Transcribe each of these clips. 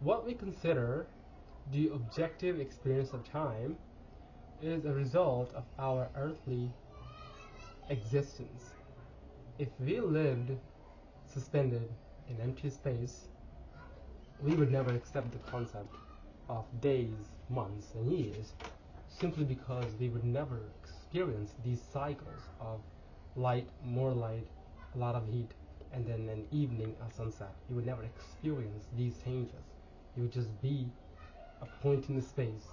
What we consider the objective experience of time is a result of our earthly existence. If we lived suspended in empty space, we would never accept the concept of days, months, and years, simply because we would never experience these cycles of light, more light, a lot of heat, and then an evening, a sunset. You would never experience these changes. You would just be a point in the space.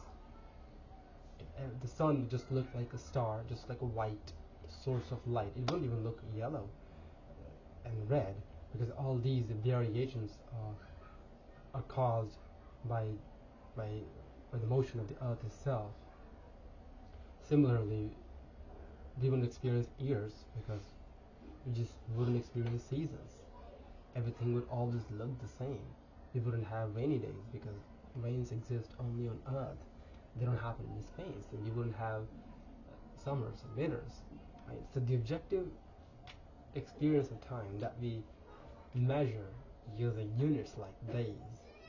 And the sun would just look like a star, just like a white source of light. It wouldn't even look yellow and red, because all these variations are caused by, by, by the motion of the earth itself. Similarly, we wouldn't experience years because we just wouldn't experience seasons. Everything would always look the same. We wouldn't have rainy days because rains exist only on earth. They don't happen in space. And we wouldn't have summers and winters. Right? So the objective experience of time that we measure using units like days,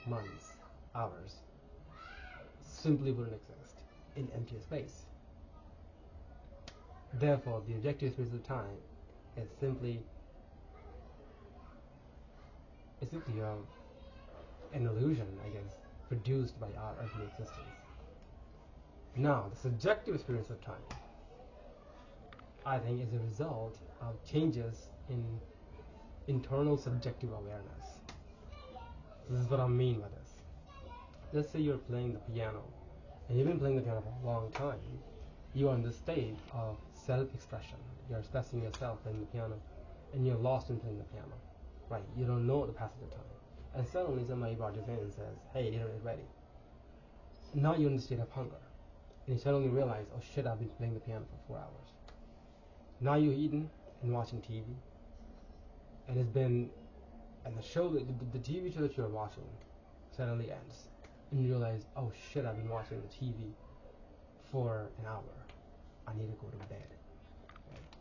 months, hours simply wouldn't exist in empty space. Therefore, the objective experience of time is simply an illusion, I guess, produced by our earthly existence. Now, the subjective experience of time, I think, is a result of changes in internal subjective awareness. This is what I mean by this. Let's say you're playing the piano, and you've been playing the piano for a long time. You are in the state of self-expression. You're expressing yourself playing the piano, and you're lost in playing the piano. Right? You don't know the passage of time. And suddenly somebody barges in and says, "Hey, dinner is ready." Now you're in the state of hunger. And you suddenly realize, "Oh shit, I've been playing the piano for 4 hours." Now you're eating and watching TV, and the TV show that you're watching suddenly ends, and you realize, "Oh shit, I've been watching the TV for an hour. I need to go to bed." Right?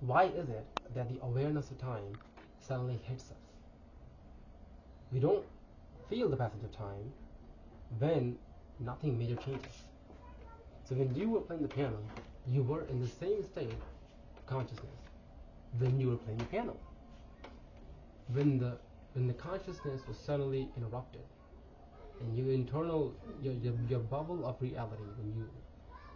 Why is it that the awareness of time suddenly hits us? We don't feel the passage of time when nothing major changes. So when you were playing the piano, you were in the same state of consciousness when you were playing the piano. When the consciousness was suddenly interrupted, and your bubble of reality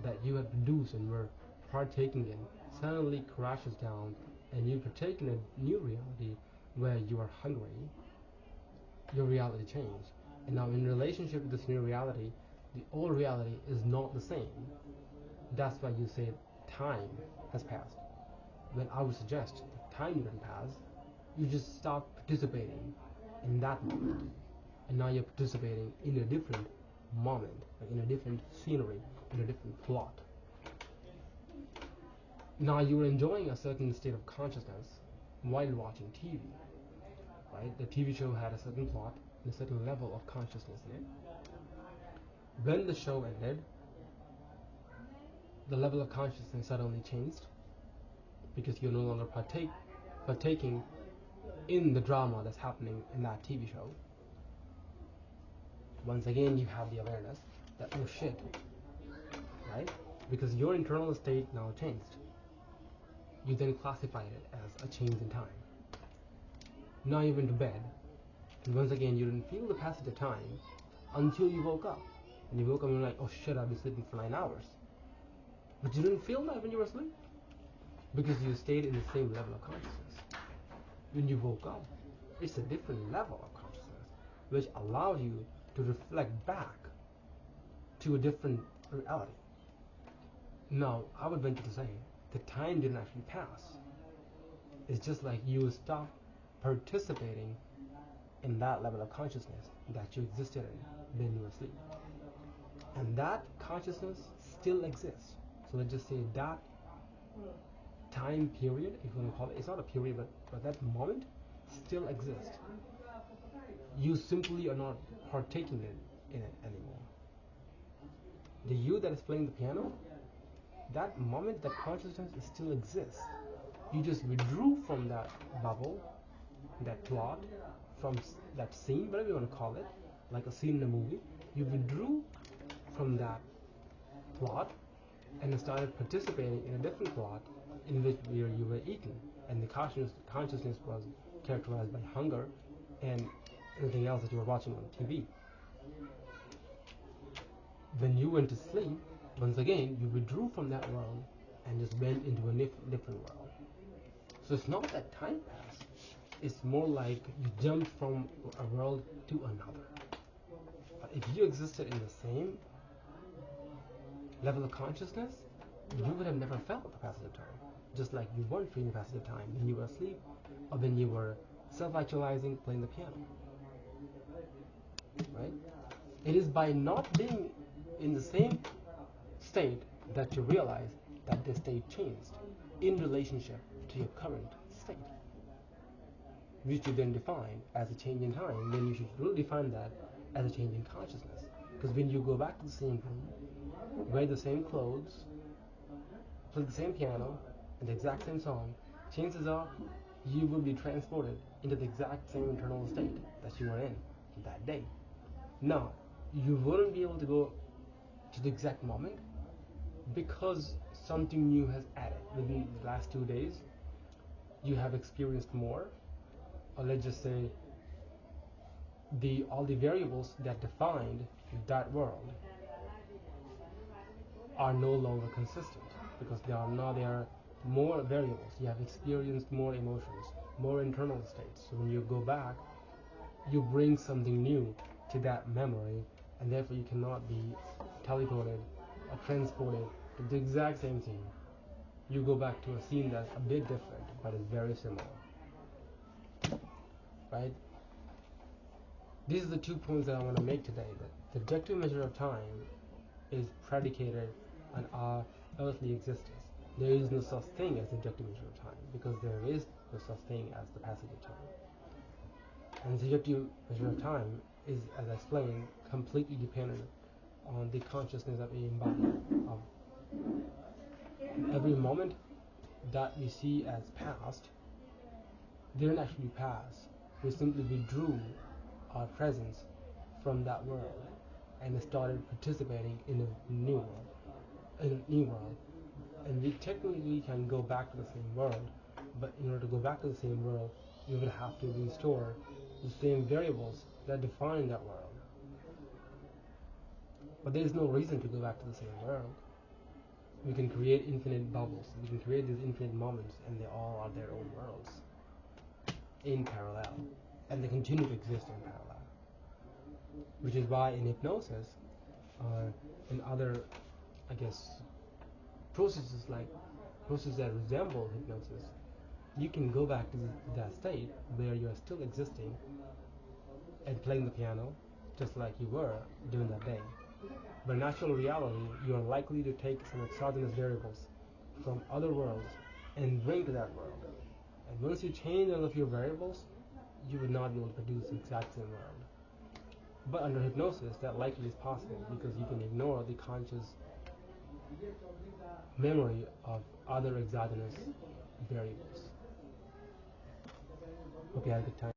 that you had produced and were partaking in suddenly crashes down, and you partake in a new reality where you are hungry, your reality changed. And now in relationship with this new reality, the old reality is not the same. That's why you say time has passed. When I would suggest that time didn't pass, you just stop participating in that moment. And now you're participating in a different moment, like in a different scenery, in a different plot. Now you're enjoying a certain state of consciousness while watching TV. Right? The TV show had a certain plot and a certain level of consciousness in it. When the show ended, the level of consciousness suddenly changed because you're no longer partaking in the drama that's happening in that TV show. Once again, you have the awareness that, oh shit, right? Because your internal state now changed. You then classified it as a change in time. Now you went to bed, and once again you didn't feel the passage of time until you woke up. And you woke up and you're like, oh shit, I've been sleeping for 9 hours. But you didn't feel that when you were asleep, because you stayed in the same level of consciousness. When you woke up, it's a different level of consciousness, which allowed you to reflect back to a different reality. Now, I would venture to say that time didn't actually pass. It's just like you stopped participating in that level of consciousness that you existed in when you were asleep. And that consciousness still exists. So let's just say that time period, if you want to call it, it's not a period, but that moment still exists. You simply are not partaking in it anymore. The you that is playing the piano, that moment, that consciousness still exists. You just withdrew from that bubble, that plot, from that scene, whatever you want to call it, like a scene in a movie. You withdrew from that plot and started participating in a different plot in which you were eaten, and the consciousness was characterized by hunger and anything else that you were watching on TV. When you went to sleep, once again, you withdrew from that world and just went into a different world. So it's not that time passed. It's more like you jumped from a world to another. But if you existed in the same level of consciousness, you would have never felt the passage of time. Just like you weren't feeling the passage of time when you were asleep or when you were self-actualizing playing the piano. Right? It is by not being in the same state that you realize that the state changed in relationship to your current state, which you then define as a change in time. Then you should really define that as a change in consciousness. Because when you go back to the same room, wear the same clothes, play the same piano, and the exact same song, chances are you will be transported into the exact same internal state that you were in that day. Now, you wouldn't be able to go to the exact moment because something new has added within the last 2 days. You have experienced more, or let's just say all the variables that defined that world are no longer consistent because there are more variables. You have experienced more emotions, more internal states. So when you go back, you bring something new to that memory, and therefore you cannot be teleported or transported to the exact same scene. You go back to a scene that's a bit different, but is very similar. Right? These are the 2 points that I want to make today. That the objective measure of time is predicated on our earthly existence. There is no such thing as the objective measure of time because there is no such thing as the passage of time. And the objective measure of time is, as I explained, completely dependent on the consciousness that we embody. Every moment that we see as past didn't actually pass. We simply withdrew our presence from that world and started participating in a new world. And we technically can go back to the same world, but in order to go back to the same world, you would have to restore the same variables that define that world. But there is no reason to go back to the same world. We can create infinite bubbles. We can create these infinite moments, and they all are their own worlds in parallel, and they continue to exist in parallel. Which is why in hypnosis, and other, I guess, processes that resemble hypnosis, you can go back to that state where you are still existing and playing the piano just like you were during that day. But in actual reality, you are likely to take some exogenous variables from other worlds and bring to that world. And once you change all of your variables, you would not be able to produce the exact same world. But under hypnosis, that likely is possible because you can ignore the conscious memory of other exogenous variables. Hope you had a good time.